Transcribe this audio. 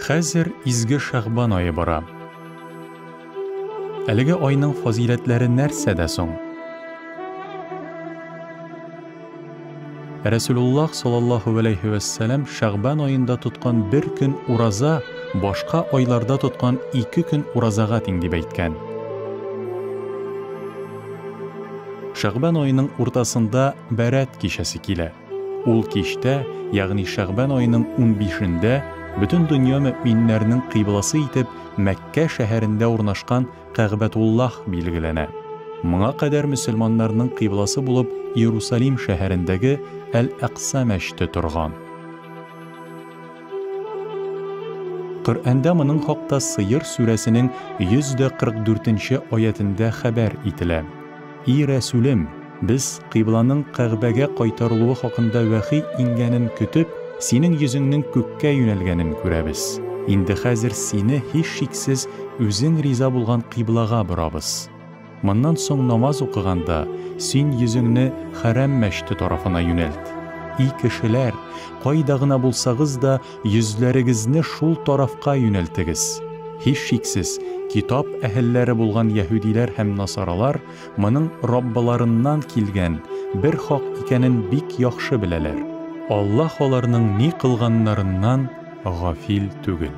Хәзер изге Шәгъбан айы бара. Әлеге айның фазиләтләре нәрсәдә соң? Рәсулуллаһ саллаллаһу алейхи ва сәллям Шәгъбан айында тоткан бер көн ураза башка айларда тоткан 2 көн уразага тиң дип әйткән. Шәгъбан айының уртасында Бәрәт кичәсе килә. Ул кичтә, ягъни Шәгъбан айының 15-ндә бөтен дөнья мөэминнәренең кыйбласы итеп Мәккә шәһәрендә урнашкан Кәгъбәтуллаһ билгеләнә. Моңа кадәр мөселманнарның кыйбласы булып Иерусалим шәһәрендәге Әл-Акса мәчете торган. Коръәндә моның хакта Сыйыр сүрәсенең 144-нче аятында хәбәр ителә. И Рәсүлем, без кыйбланың Кәгъбәгә кайтарылуы хакында вахи ингәнен көтеп, синең йөзеңнең күккә юнәлгәнен күрәбез. Инде хәзер сине һич шиксез үзең риза булган кыйблага борабыз. Моннан соң намаз укыганда син йөзеңне Хәрәм мәчете тарафына юнәлт. И кешеләр, кайда гына булсагыз да йөзләрегезне шул тарафка юнәлтегез. Һич шиксез китап әһелләре булган яһүдиләр һәм насаралар моның Раббаларыннан килгән бер хак икәнен бик яхшы беләләр. Аллаһ аларның ни кылганнарыннан гафил түгел.